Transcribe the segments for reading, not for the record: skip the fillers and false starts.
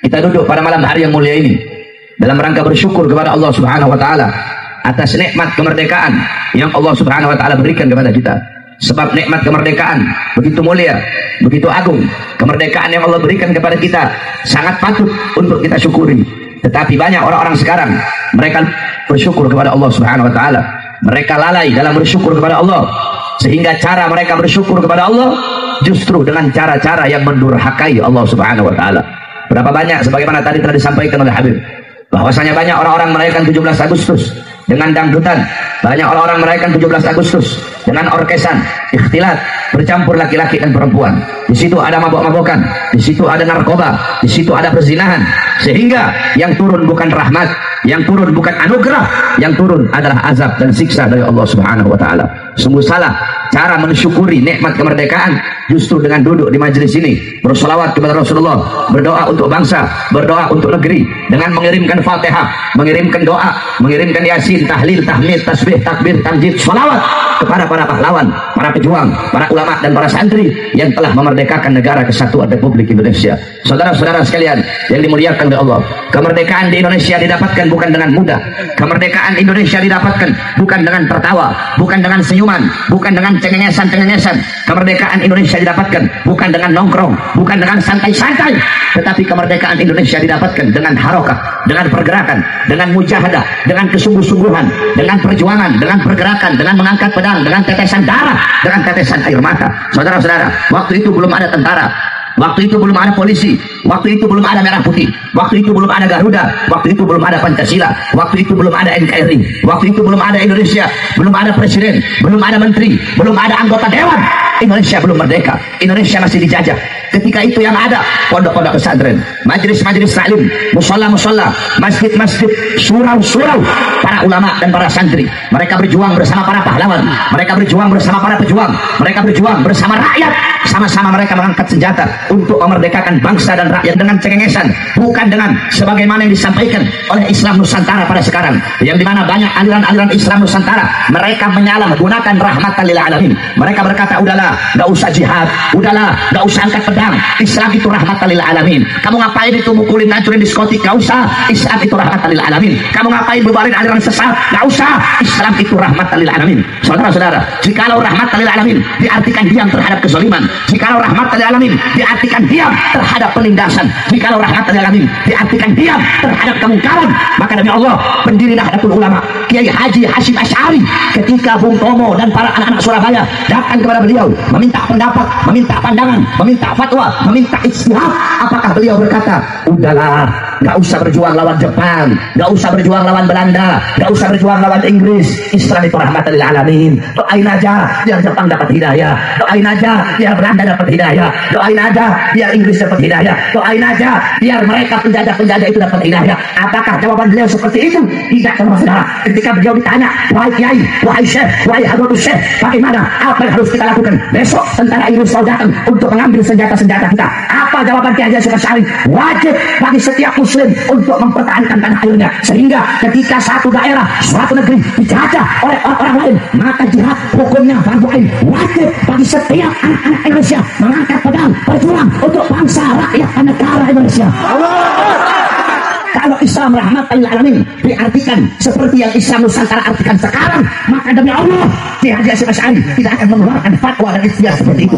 Kita duduk pada malam hari yang mulia ini dalam rangka bersyukur kepada Allah Subhanahu wa taala atas nikmat kemerdekaan yang Allah Subhanahu wa taala berikan kepada kita. Sebab nikmat kemerdekaan begitu mulia, begitu agung. Kemerdekaan yang Allah berikan kepada kita sangat patut untuk kita syukuri. Tetapi banyak orang-orang sekarang, mereka bersyukur kepada Allah Subhanahu wa taala. Mereka lalai dalam bersyukur kepada Allah, sehingga cara mereka bersyukur kepada Allah justru dengan cara-cara yang mendurhakai Allah Subhanahu wa taala. Berapa banyak sebagaimana tadi telah disampaikan oleh Habib, bahwasanya banyak orang-orang merayakan 17 Agustus dengan dangdutan, banyak orang-orang merayakan 17 Agustus dengan orkesan, ikhtilat, bercampur laki-laki dan perempuan. Di situ ada mabok-mabokan, di situ ada narkoba, di situ ada perzinahan, sehingga yang turun bukan rahmat, yang turun bukan anugerah, yang turun adalah azab dan siksa dari Allah Subhanahu wa taala. Sungguh salah cara mensyukuri nikmat kemerdekaan justru dengan duduk di majelis ini, bersolawat kepada Rasulullah, berdoa untuk bangsa, berdoa untuk negeri, dengan mengirimkan Fatihah, mengirimkan doa, mengirimkan Yasin, tahlil, tahmid, tasbih, takbir, tamjid, solawat kepada para pahlawan, para pejuang, para ulama dan para santri yang telah memerdekakan negara kesatuan Republik Indonesia. Saudara-saudara sekalian yang dimuliakan oleh Allah, kemerdekaan di Indonesia didapatkan bukan dengan mudah. Kemerdekaan Indonesia didapatkan bukan dengan tertawa, bukan dengan senyuman, bukan dengan cengengesan-cengengesan. Kemerdekaan Indonesia didapatkan bukan dengan nongkrong, bukan dengan santai-santai, tetapi kemerdekaan Indonesia didapatkan dengan harokah, dengan pergerakan, dengan mujahadah, dengan kesungguh-sungguhan, dengan perjuangan, dengan pergerakan, dengan mengangkat pedang, dengan tetesan darah, dengan tetesan air mata. Saudara-saudara, waktu itu belum ada tentara, waktu itu belum ada polisi, waktu itu belum ada merah putih, waktu itu belum ada Garuda, waktu itu belum ada Pancasila, waktu itu belum ada NKRI, waktu itu belum ada Indonesia, belum ada presiden, belum ada menteri, belum ada anggota dewan. Indonesia belum merdeka, Indonesia masih dijajah. Ketika itu yang ada pondok-pondok pesantren, majelis-majelis taklim, musola-musola, masjid-masjid, surau-surau, para ulama dan para santri. Mereka berjuang bersama para pahlawan, mereka berjuang bersama para pejuang, mereka berjuang bersama rakyat. Sama-sama mereka mengangkat senjata untuk memerdekakan bangsa dan rakyat dengan cengengesan, bukan dengan sebagaimana yang disampaikan oleh Islam Nusantara pada sekarang, yang dimana banyak aliran-aliran Islam Nusantara mereka menyalahgunakan rahmatan lil alamin. Mereka berkata, udahlah, gak usah jihad, udahlah, gak usah angkat pedang, Islam itu rahmatan lil alamin. Kamu ngapain itu mukulin, hancurin diskotik? Gak usah, Islam itu rahmatan lil alamin. Kamu ngapain bubarin aliran sesat? Gak usah, Islam itu rahmatan lil alamin. Saudara-saudara, jikalau rahmatan lil alamin diartikan diam terhadap kezaliman, jikalau rahmatan lil alamin diartikan diam terhadap penindasan, jikalau rahmatan lil alamin diartikan diam terhadap kemungkaran, maka demi Allah, pendiri Nahdlatul Ulama Kiai Haji Hashim Asy'ari, ketika Bung Tomo dan para anak-anak Surabaya datang kepada beliau meminta pendapat, meminta pandangan, meminta fatwa, meminta ijtihad, apakah beliau berkata, udahlah, gak usah berjuang lawan Jepang, gak usah berjuang lawan Belanda, gak usah berjuang lawan Inggris, Islam itu rahmatan lil alamin. Doain aja biar Jepang dapat hidayah, doain aja biar Belanda dapat hidayah, doain aja biar Inggris dapat hidayah, doain aja biar mereka penjajah-penjajah itu dapat hidayah. Apakah jawaban beliau seperti itu? Tidak, saudara. Ketika beliau ditanya, wahai kiai, wahai syekh, wahai hadratus syekh, bagaimana, apa yang harus kita lakukan? Besok tentara Inggris mau datang untuk mengambil senjata-senjata kita. Apa jawaban Kiai Haji Asy'ari? Wajib bagi setiap muslim untuk mempertahankan tanah airnya, sehingga ketika satu daerah, suatu negeri dijajah oleh orang lain, maka jihad hukumnya fardu ain. Wajib bagi setiap anak-anak Indonesia mengangkat pedang berjuang untuk bangsa, rakyat, dan negara Indonesia. Kalau Islam rahmatan lil alamin diartikan seperti yang Islam Nusantara artikan sekarang, maka demi Allah Kiai Haji Hashim Asy'ari tidak akan mengeluarkan fatwa dan ijtihad seperti itu.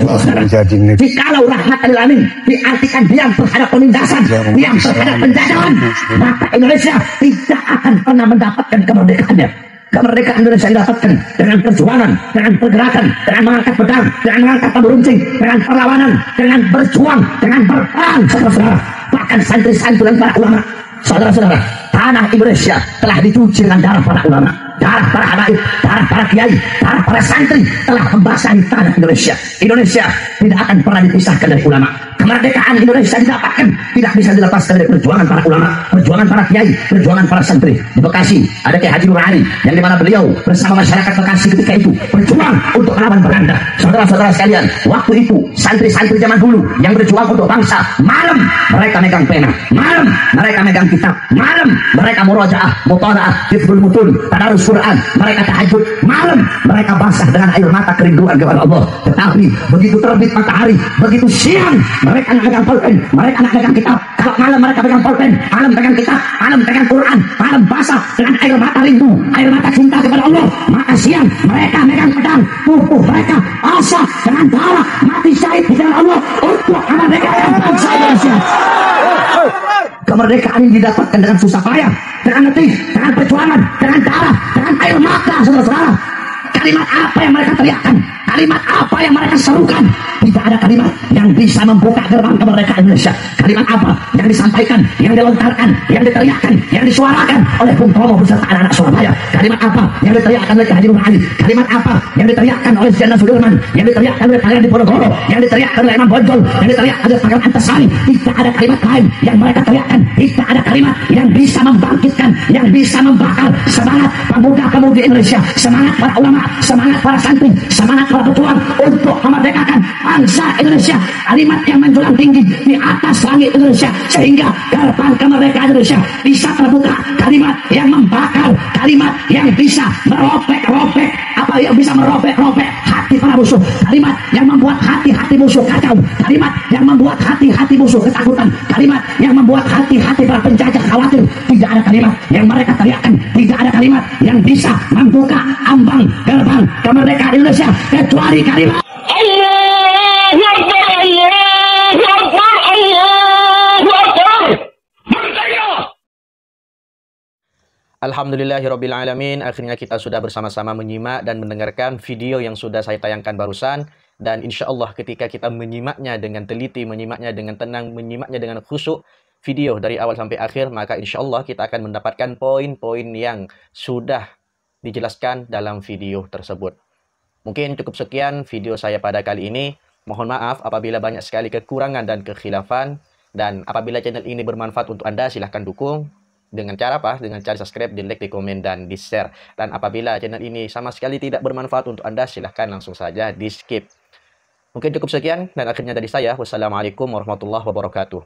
Jikalau rahmatan lil alamin diartikan diam terhadap penindasan, diam terhadap penjajahan, maka Indonesia tidak akan pernah mendapatkan kemerdekaannya. Kemerdekaan Indonesia didapatkan dengan perjuangan, dengan pergerakan, dengan mengangkat pedang, dengan mengangkat tabur runcing, dengan perlawanan, dengan berjuang, dengan berperang, saudara-saudara. Bahkan santri-santri dan para ulama, saudara-saudara, tanah Indonesia telah dicuci dengan darah para ulama, darah para habaib, darah para kiai, darah para santri telah membasahi tanah Indonesia. Indonesia tidak akan pernah dipisahkan dari ulama. Kemerdekaan Indonesia didapatkan tidak bisa dilepaskan dari perjuangan para ulama, perjuangan para kiai, perjuangan para santri. Di Bekasi ada Kiai Haji Nur Ali, yang dimana beliau bersama masyarakat Bekasi ketika itu berjuang untuk melawan Belanda. Saudara-saudara sekalian, waktu itu santri-santri zaman dulu yang berjuang untuk bangsa, malam mereka megang pena, malam mereka megang kitab, malam mereka murojaah, mutalaah, hifdzul mutun, tadarus Quran, mereka tahajud, malam mereka basah dengan air mata kerinduan kepada Allah. Tetapi begitu terbit matahari, begitu siang mereka nggak pegang pulpen, mereka nggak pegang kitab. Kalau malam mereka pegang pulpen, malam pegang kitab, malam pegang Quran, malam basah dengan air mata rindu, air mata cinta kepada Allah. Maka siang mereka megang pedang, tubuh mereka asa dengan darah mati syahid di jalan Allah untuk kemerdekaan bangsa Indonesia. Kemerdekaan ini didapatkan dengan susah payah, dengan letih, dengan perjuangan, dengan darah, dengan air mata, saudara-saudara. Kalimat apa yang mereka teriakkan? Kalimat apa yang mereka serukan? Tidak ada kalimat yang bisa membuka gerbang kemerdekaan Indonesia. Kalimat apa yang disampaikan, yang dilontarkan, yang diteriakkan, yang disuarakan oleh Bung Tomo beserta anak-anak Surabaya? Kalimat apa yang diteriakkan oleh Haji Nur Ali? Kalimat apa yang diteriakkan oleh Jenderal Sudirman? Yang diteriakkan oleh Pangeran Diponegoro? Yang diteriakkan oleh Imam Bonjol? Yang diteriakkan oleh Pangeran Antasari? Tidak ada kalimat lain yang mereka teriakkan. Tidak ada kalimat yang bisa membangkitkan, yang bisa membakar semangat pemuda-pemudi Indonesia, semangat para ulama, semangat para santri, semangat para pejuang untuk memerdekakan bangsa Indonesia. Kalimat yang menjulang tinggi di atas langit Indonesia sehingga gerbang kemerdekaan Indonesia bisa terbuka. Kalimat yang membakar, kalimat yang bisa merobek-robek, apa yang bisa merobek-robek hati para musuh, kalimat yang membuat hati-hati musuh kacau, kalimat yang membuat hati-hati musuh ketakutan, kalimat yang membuat hati-hati para penjajah khawatir. Tidak ada kalimat yang mereka teriakkan, tidak ada kalimat yang bisa membuka ambang gerbang kemerdekaan Indonesia kecuali kalimat Alhamdulillahirrabbilalamin. Akhirnya kita sudah bersama-sama menyimak dan mendengarkan video yang sudah saya tayangkan barusan. Dan insya Allah ketika kita menyimaknya dengan teliti, menyimaknya dengan tenang, menyimaknya dengan khusyuk video dari awal sampai akhir, maka insya Allah kita akan mendapatkan poin-poin yang sudah dijelaskan dalam video tersebut. Mungkin cukup sekian video saya pada kali ini. Mohon maaf apabila banyak sekali kekurangan dan kekhilafan. Dan apabila channel ini bermanfaat untuk Anda, silahkan dukung. Dengan cara apa? Dengan cara subscribe, di like, di komen, dan di share. Dan apabila channel ini sama sekali tidak bermanfaat untuk Anda, silahkan langsung saja di skip. Mungkin cukup sekian. Dan akhirnya dari saya, wassalamualaikum warahmatullahi wabarakatuh.